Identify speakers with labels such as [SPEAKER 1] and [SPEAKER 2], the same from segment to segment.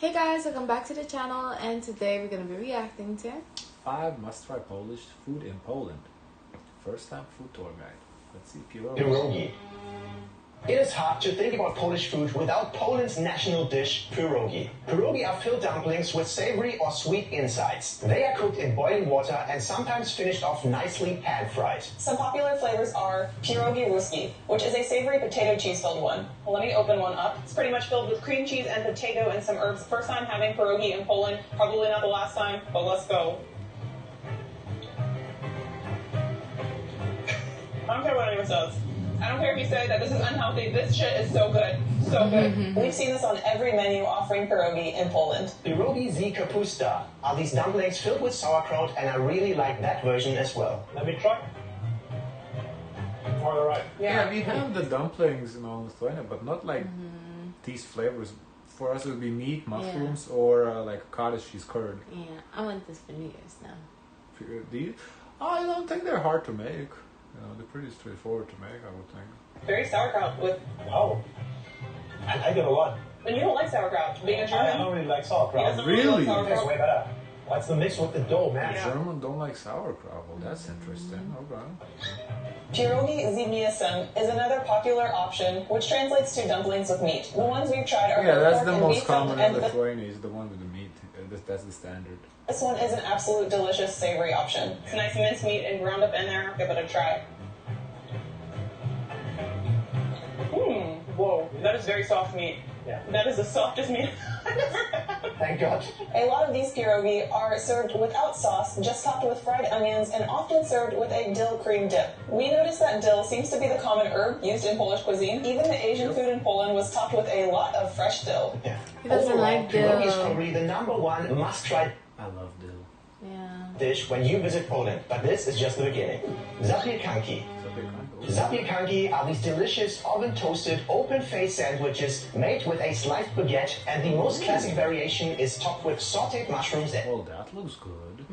[SPEAKER 1] Hey guys, welcome back to the channel, and today we're going to be reacting to
[SPEAKER 2] 5 must-try Polish food in Poland. First time food tour guide. Let's see pierogi.
[SPEAKER 3] Pierogi. It is hard to think about Polish food without Poland's national dish, pierogi. Pierogi are filled dumplings with savory or sweet insides. They are cooked in boiling water and sometimes finished off nicely pan-fried.
[SPEAKER 4] Some popular flavors are pierogi ruski, which is a savory potato cheese-filled one. Let me open one up. It's pretty much filled with cream cheese and potato and some herbs. First time having pierogi in Poland, probably not the last time, but let's go. I don't care what anyone says. I don't care if you say that this is unhealthy. This shit is so good. So good. We've seen this on every menu offering pierogi in Poland.
[SPEAKER 3] Pierogi z kapusta are these dumplings filled with sauerkraut, and I really like that version as well.
[SPEAKER 5] Let me try. All right.
[SPEAKER 2] Yeah, we have the dumplings in Lithuania, but not like these flavors. For us, it would be meat, mushrooms, or like cottage cheese curd.
[SPEAKER 1] Yeah, I want this for New Year's now.
[SPEAKER 2] I don't think they're hard to make. You know, they're pretty straightforward to make, I would think.
[SPEAKER 4] Very sauerkraut with...
[SPEAKER 5] Oh, I like it a lot.
[SPEAKER 4] And you don't like sauerkraut, being a
[SPEAKER 5] I
[SPEAKER 4] German.
[SPEAKER 5] don't really like
[SPEAKER 4] He
[SPEAKER 5] sauerkraut.
[SPEAKER 4] doesn't
[SPEAKER 2] Really?
[SPEAKER 4] like
[SPEAKER 5] It tastes way
[SPEAKER 4] sauerkraut.
[SPEAKER 5] better. What's the mix with the dough, man?
[SPEAKER 4] Yeah.
[SPEAKER 2] German don't like sauerkraut. Well, that's interesting. Okay.
[SPEAKER 4] Pierogi z mięsem is another popular option, which translates to dumplings with meat. The ones we've tried are
[SPEAKER 2] Yeah, that's
[SPEAKER 4] pork
[SPEAKER 2] the
[SPEAKER 4] and
[SPEAKER 2] most
[SPEAKER 4] beef
[SPEAKER 2] common in
[SPEAKER 4] and
[SPEAKER 2] Lithuania, is the one with the meat. That's the standard.
[SPEAKER 4] This one is an absolute delicious savory option. It's nice minced meat and ground up in there. Give it a try. Whoa, that is very soft meat.
[SPEAKER 5] Yeah.
[SPEAKER 4] That is the softest meat I've ever had.
[SPEAKER 3] Thank God.
[SPEAKER 4] A lot of these pierogi are served without sauce, just topped with fried onions, and often served with a dill cream dip. We noticed that dill seems to be the common herb used in Polish cuisine. Even the Asian food in Poland was topped with a lot of fresh dill.
[SPEAKER 3] Yeah.
[SPEAKER 1] He doesn't
[SPEAKER 3] Overall,
[SPEAKER 1] like
[SPEAKER 3] pierogi is
[SPEAKER 1] dill.
[SPEAKER 3] probably the #1 must-try
[SPEAKER 2] I love dill.
[SPEAKER 1] Yeah.
[SPEAKER 3] dish when you visit Poland, but this is just the beginning. Zapiekanki. Zapiekanki are these delicious oven-toasted, open-faced sandwiches made with a sliced baguette, and the most classic variation is topped with sautéed mushrooms and
[SPEAKER 2] Oh, that looks good.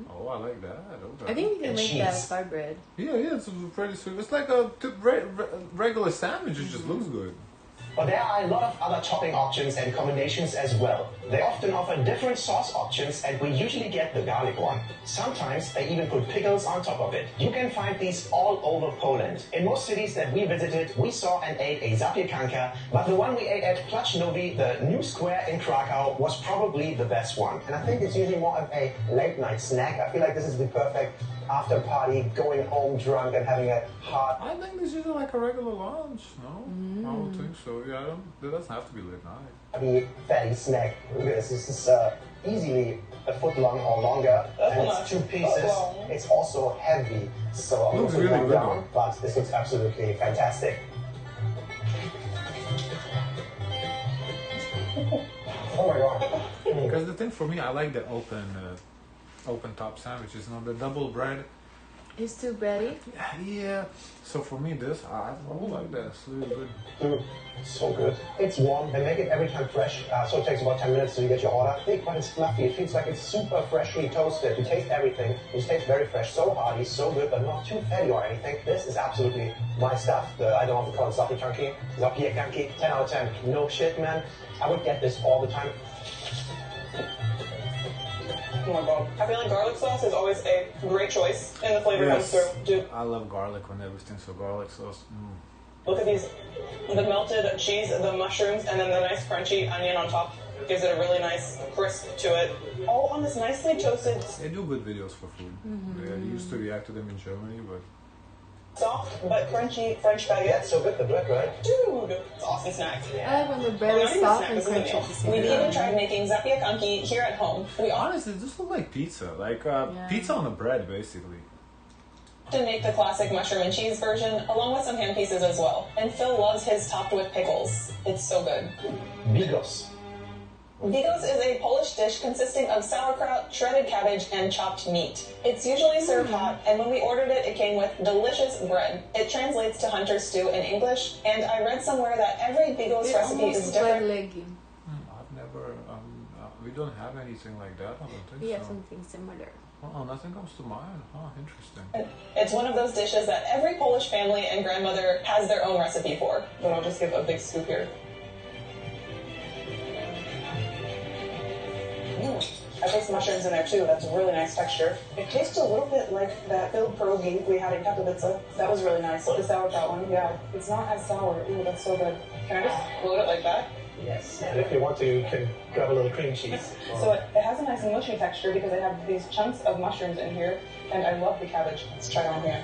[SPEAKER 2] Oh, I like that. Okay.
[SPEAKER 1] I think you can
[SPEAKER 3] And
[SPEAKER 1] make
[SPEAKER 3] cheese.
[SPEAKER 1] that fire bread.
[SPEAKER 2] Yeah, it's pretty sweet. It's like a regular sandwich. It just looks good.
[SPEAKER 3] But there are a lot of other topping options and combinations as well. They often offer different sauce options, and we usually get the garlic one. Sometimes they even put pickles on top of it. You can find these all over Poland. In most cities that we visited, we saw and ate a zapiekanka, but the one we ate at Plac Nowy, the new square in Krakow, was probably the best one. And I think it's usually more of a late night snack. I feel like this is the perfect after party, going home drunk and having a hot...
[SPEAKER 2] I think this is like a regular lunch, no? I would think so. Yeah, it doesn't have to be late night.
[SPEAKER 3] heavy, fatty snack. Look at this. This is easily a foot long or longer, and it's 2 pieces. It's also heavy, so I'm
[SPEAKER 2] Looks
[SPEAKER 3] going to
[SPEAKER 2] really
[SPEAKER 3] put
[SPEAKER 2] good,
[SPEAKER 3] down,
[SPEAKER 2] though.
[SPEAKER 3] but this looks absolutely fantastic. Oh my god.
[SPEAKER 2] Because the thing for me, I like the open top sandwiches. You know, the double bread.
[SPEAKER 1] It's too bready.
[SPEAKER 2] Yeah. So for me, this I would like that. It's really good.
[SPEAKER 3] Dude, so good. It's warm. They make it every time fresh, so it takes about 10 minutes till you get your order. Thick, but it's fluffy. It feels like it's super freshly toasted. You taste everything. It tastes very fresh, so hearty, so good, but not too fatty or anything. This is absolutely my stuff. I don't want to call it zapiekanki. 10 out of 10. No shit, man. I would get this all the time.
[SPEAKER 4] Oh my god. I feel like garlic sauce is always a great choice, and the flavor comes through. Dude,
[SPEAKER 2] I love garlic when everything's so garlic sauce.
[SPEAKER 4] look at these. The melted cheese, the mushrooms, and then the nice crunchy onion on top gives it a really nice crisp to it. All on this nicely toasted,
[SPEAKER 2] They do good videos for food. Yeah, they used to react to them in Germany, but
[SPEAKER 4] soft but crunchy French baguette.
[SPEAKER 3] Yeah, it's so good, the bread, right?
[SPEAKER 4] Dude, it's awesome snack.
[SPEAKER 1] I like when the bread
[SPEAKER 4] Well,
[SPEAKER 1] is
[SPEAKER 4] not even
[SPEAKER 1] soft
[SPEAKER 4] snack,
[SPEAKER 1] and
[SPEAKER 4] this is a
[SPEAKER 1] crunchy
[SPEAKER 4] meal.
[SPEAKER 1] at the same
[SPEAKER 4] We've
[SPEAKER 1] time.
[SPEAKER 4] even tried making zapiekanki here at home. We
[SPEAKER 2] honestly, this looks like pizza. Like pizza on a bread, basically.
[SPEAKER 4] often make the classic mushroom and cheese version, along with some ham pieces as well. And Phil loves his topped with pickles. It's so good.
[SPEAKER 3] Bigos.
[SPEAKER 4] Bigos is a Polish dish consisting of sauerkraut, shredded cabbage, and chopped meat. It's usually served hot, and when we ordered it, it came with delicious bread. It translates to hunter stew in English, and I read somewhere that every Bigos
[SPEAKER 1] It
[SPEAKER 4] recipe
[SPEAKER 1] almost
[SPEAKER 4] is
[SPEAKER 1] looks like
[SPEAKER 4] different.
[SPEAKER 1] legume.
[SPEAKER 2] I've never. We don't have anything like that. I don't think
[SPEAKER 1] We have
[SPEAKER 2] so.
[SPEAKER 1] something similar.
[SPEAKER 2] Oh, nothing comes to mind. Huh, interesting.
[SPEAKER 4] It's one of those dishes that every Polish family and grandmother has their own recipe for. But I'll just give a big scoop here. delicious mushrooms in there too. That's a really nice texture. It tastes a little bit like that filled pierogi we had in Katowice. That was really nice. The sauerkraut one, yeah. It's not as sour. Ooh, that's so good. Can I just float it like that?
[SPEAKER 5] Yes. And if you want to, you can grab a little cream cheese.
[SPEAKER 4] So it has a nice mushy texture because I have these chunks of mushrooms in here, and I love the cabbage. Let's try it on here.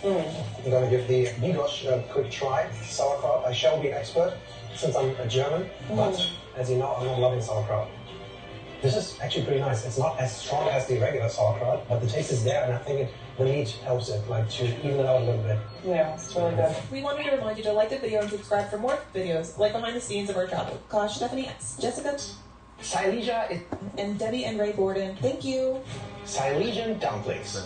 [SPEAKER 5] I'm going to give the bigos a quick try. Sauerkraut. I shall be an expert since I'm a German, but as you know, I'm not loving sauerkraut. This is actually pretty nice. It's not as strong as the regular sauerkraut, but the taste is there, and I think the meat helps it, like to even it out a little bit.
[SPEAKER 4] Yeah, it's really good.
[SPEAKER 6] We wanted to remind you to like the video and subscribe for more videos, like behind the scenes of our travel. Kosh, Stephanie, Jessica,
[SPEAKER 3] Silesia is
[SPEAKER 6] and Debbie and Ray Gordon. Thank you.
[SPEAKER 3] Silesian dumplings.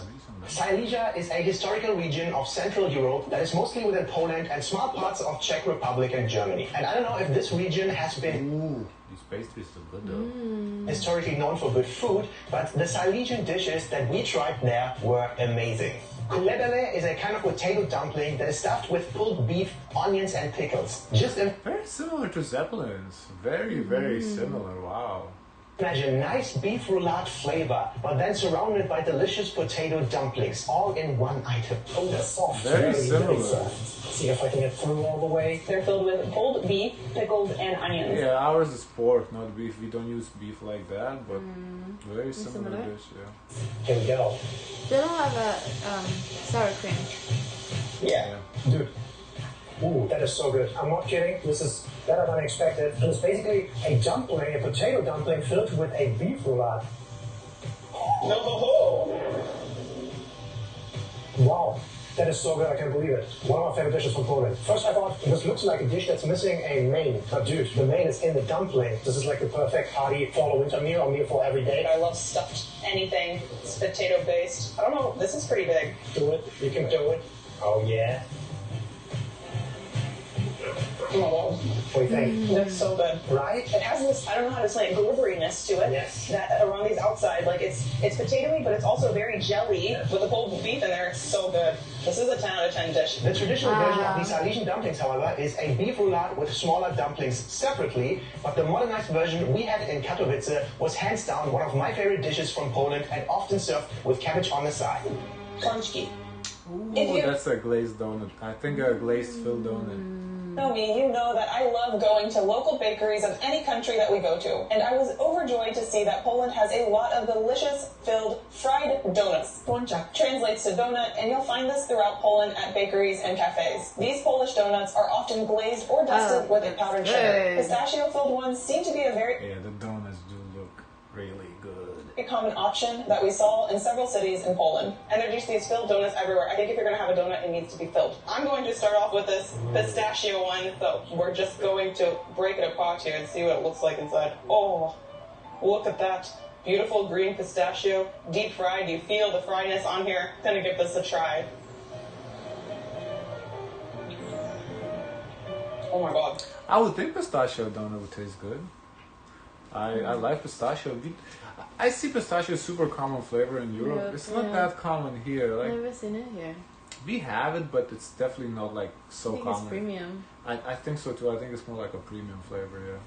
[SPEAKER 3] Silesia is a historical region of Central Europe that is mostly within Poland and small parts of Czech Republic and Germany. And I don't know if this region has been
[SPEAKER 2] These pastries look good though.
[SPEAKER 3] historically known for good food, but the Silesian dishes that we tried there were amazing. Kulebele is a kind of potato dumpling that is stuffed with pulled beef, onions, and pickles. Just
[SPEAKER 2] Very similar to Zeppelins. Very, very similar. Wow.
[SPEAKER 3] imagine nice beef roulade flavor, but then surrounded by delicious potato dumplings, all in one item.
[SPEAKER 5] Oh, that's soft.
[SPEAKER 2] Very similar.
[SPEAKER 5] soft. See if I can get through all the way.
[SPEAKER 4] They're filled with pulled beef, pickles, and onions.
[SPEAKER 2] Yeah, ours is pork, not beef. We don't use beef like that, but very similar
[SPEAKER 1] similar.
[SPEAKER 2] dish, yeah.
[SPEAKER 5] Here we go.
[SPEAKER 1] They don't have a sour cream.
[SPEAKER 5] Yeah. Dude. Ooh, that is so good. I'm not kidding. This is better than expected. And it's basically a dumpling, a potato dumpling filled with a beef roulade.
[SPEAKER 3] No!
[SPEAKER 5] Wow. That is so good, I can't believe it. One of my favorite dishes from Poland. First I thought, this looks like a dish that's missing a main. But dude, the main is in the dumpling. This is like the perfect hearty fall or winter meal or meal for every day.
[SPEAKER 4] I love stuffed anything. It's potato based. I don't know, this is pretty big.
[SPEAKER 5] Do it. You can do it. Oh yeah.
[SPEAKER 4] Oh,
[SPEAKER 5] What do you think?
[SPEAKER 4] that's so good.
[SPEAKER 5] Right?
[SPEAKER 4] It has this, I don't know how to explain it, glibberiness to it.
[SPEAKER 5] Yes.
[SPEAKER 4] That around these outside, like it's potatoey, but it's also very jelly with the pulled beef in there. It's so good. This is a 10 out of 10 dish.
[SPEAKER 3] The traditional version of the Silesian dumplings, however, is a beef roulade with smaller dumplings separately, but the modernized version we had in Katowice was hands down one of my favorite dishes from Poland and often served with cabbage on the side.
[SPEAKER 4] Pączki.
[SPEAKER 2] Ooh,
[SPEAKER 4] If you-
[SPEAKER 2] that's a glazed donut. I think a glazed filled donut.
[SPEAKER 4] Know me, you know that I love going to local bakeries of any country that we go to. And I was overjoyed to see that Poland has a lot of delicious filled fried donuts.
[SPEAKER 6] Pączak.
[SPEAKER 4] Translates to donut, and you'll find this throughout Poland at bakeries and cafes. These Polish donuts are often glazed or dusted with
[SPEAKER 1] it's
[SPEAKER 4] powdered
[SPEAKER 1] good.
[SPEAKER 4] sugar. Pistachio-filled ones seem to be a very
[SPEAKER 2] Yeah, the donuts do look really good.
[SPEAKER 4] common option that we saw in several cities in Poland. And there are just these filled donuts everywhere. I think if you're going to have a donut, it needs to be filled. I'm going to start off with this pistachio one, so we're just going to break it apart here and see what it looks like inside. Oh, look at that. Beautiful green pistachio, deep fried. You feel the fryness on here. Gonna give this a try. Oh my god.
[SPEAKER 2] I would think pistachio donut would taste good. I like pistachio. I see pistachio super common flavor in Europe.
[SPEAKER 1] Europe,
[SPEAKER 2] It's not
[SPEAKER 1] yeah.
[SPEAKER 2] that common here. Like
[SPEAKER 1] Never seen it here.
[SPEAKER 2] we have it, but it's definitely not like so
[SPEAKER 1] I think
[SPEAKER 2] common.
[SPEAKER 1] it's premium.
[SPEAKER 2] I think so too. I think it's more like a premium flavor. Yeah.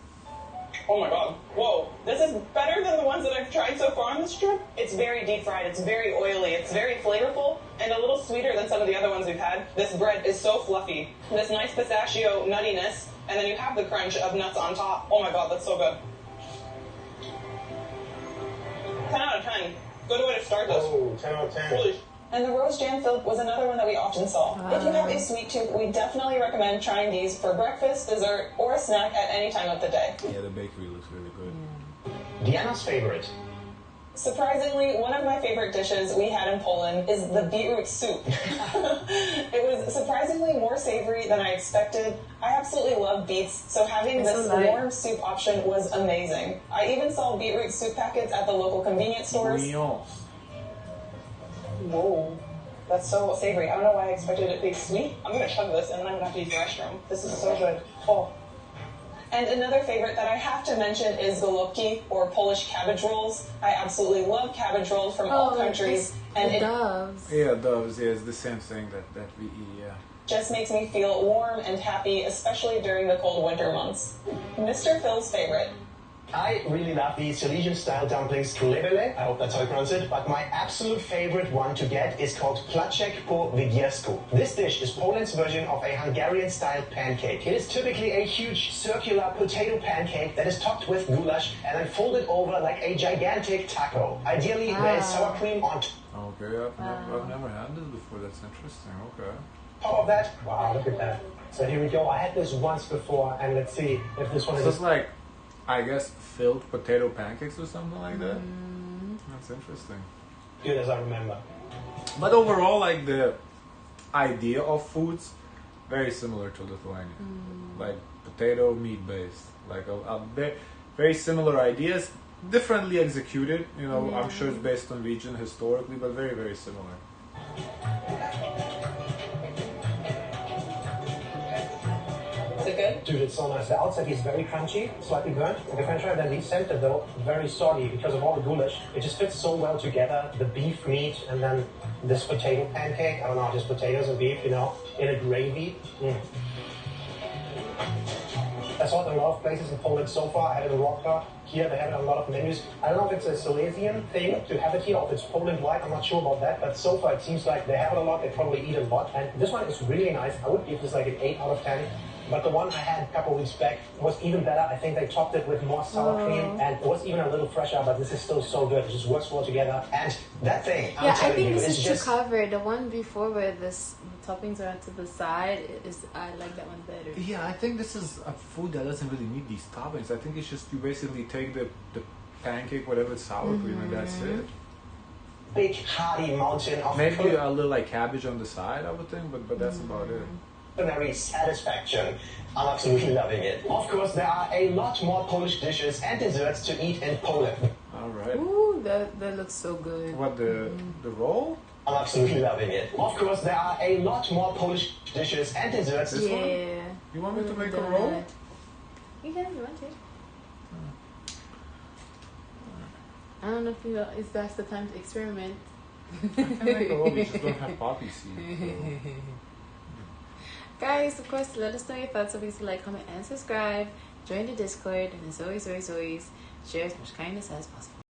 [SPEAKER 4] Oh my god. Whoa. This is better than the ones that I've tried so far on this trip. It's very deep fried. It's very oily. It's very flavorful and a little sweeter than some of the other ones we've had. This bread is so fluffy. This nice pistachio nuttiness, and then you have the crunch of nuts on top. Oh my god, that's so good. 10 out of 10. Good way to start this.
[SPEAKER 5] Oh, 10 out of 10.
[SPEAKER 4] Holy. And the rose jam filled was another one that we often saw. If you have a sweet tooth, we definitely recommend trying these for breakfast, dessert, or a snack at any time of the day.
[SPEAKER 2] Yeah, the bakery looks really good.
[SPEAKER 3] Diana's favorite.
[SPEAKER 4] Surprisingly, one of my favorite dishes we had in Poland is the beetroot soup. It was surprisingly more savory than I expected. I absolutely love beets, so having
[SPEAKER 1] It's
[SPEAKER 4] this
[SPEAKER 1] so light.
[SPEAKER 4] warm soup option was amazing. I even saw beetroot soup packets at the local convenience stores.
[SPEAKER 2] Bouillon.
[SPEAKER 4] Whoa, that's so savory. I don't know why I expected it to be sweet. I'm gonna chug this and then I'm gonna have to use the restroom. This is so good. Oh. And another favorite that I have to mention is golubki, or Polish cabbage rolls. I absolutely love cabbage rolls from all countries, and
[SPEAKER 1] the
[SPEAKER 4] it
[SPEAKER 1] doves.
[SPEAKER 2] Yeah, doves. Yeah, it's the same thing that we eat. Yeah.
[SPEAKER 4] just makes me feel warm and happy, especially during the cold winter months. Mr. Phil's favorite.
[SPEAKER 3] I really love the Silesian style dumplings kulebele. I hope that's how you pronounce it. But my absolute favorite one to get is called pączek po węgiersku. This dish is Poland's version of a Hungarian style pancake. It is typically a huge circular potato pancake that is topped with goulash and then folded over like a gigantic taco. Ideally, there is sour cream on
[SPEAKER 2] Okay, I've never had this before. That's interesting. Okay.
[SPEAKER 3] top of that.
[SPEAKER 5] Wow, look at that. So here we go. I had this once before, and let's see if this one
[SPEAKER 2] So
[SPEAKER 5] is.
[SPEAKER 2] it's like, I guess, filled potato pancakes or something like that. That's interesting.
[SPEAKER 5] Good as I remember.
[SPEAKER 2] But overall, like the idea of foods, very similar to Lithuania. Like potato, meat based. Like very similar ideas, differently executed. You know, I'm sure it's based on region historically, but very, very similar.
[SPEAKER 4] Is it good?
[SPEAKER 5] Dude, it's so nice. The outside is very crunchy, slightly burnt, like a french fry, then the center, though, very soggy because of all the goulash. It just fits so well together, the beef meat and then this potato pancake. I don't know, just potatoes and beef, you know, in a gravy. I saw it in a lot of places in Poland so far. I had it in Wrocław. Here they have it on a lot of menus. I don't know if it's a Silesian thing to have it here or if it's Poland-wide. I'm not sure about that. But so far it seems like they have it a lot. They probably eat it a lot. And this one is really nice. I would give this like an 8 out of 10. But the one I had a couple of weeks back was even better. I think they topped it with more sour cream and it was even a little fresher, but this is still so good. It just works well together.
[SPEAKER 3] And that thing, I'm
[SPEAKER 1] Yeah, I
[SPEAKER 3] telling
[SPEAKER 1] think
[SPEAKER 3] you,
[SPEAKER 1] this
[SPEAKER 3] is
[SPEAKER 1] is
[SPEAKER 3] just
[SPEAKER 1] to cover. The one before where the toppings are to the side is I like that one better.
[SPEAKER 2] Yeah, I think this is a food that doesn't really need these toppings. I think it's just you basically take the pancake, whatever it's sour cream, and that's it.
[SPEAKER 3] big hearty mountain of
[SPEAKER 2] Maybe a little like cabbage on the side, I would think, but that's about it.
[SPEAKER 3] culinary satisfaction. I'm absolutely loving it. Of course, there are a lot more Polish dishes and desserts to eat in Poland.
[SPEAKER 2] All right.
[SPEAKER 1] Ooh, that looks so good.
[SPEAKER 2] What the roll?
[SPEAKER 3] I'm absolutely loving it. Of course, there are a lot more Polish dishes and desserts.
[SPEAKER 2] This one?
[SPEAKER 1] Yeah.
[SPEAKER 2] You want me to make a
[SPEAKER 1] That.
[SPEAKER 2] roll?
[SPEAKER 1] You can if you want to. I don't know if that's the time to experiment.
[SPEAKER 2] I can make a roll, we just don't have poppy seeds. So.
[SPEAKER 1] Guys, of course, let us know your thoughts. So please like, comment, and subscribe. Join the Discord. And as always, share as much kindness as possible.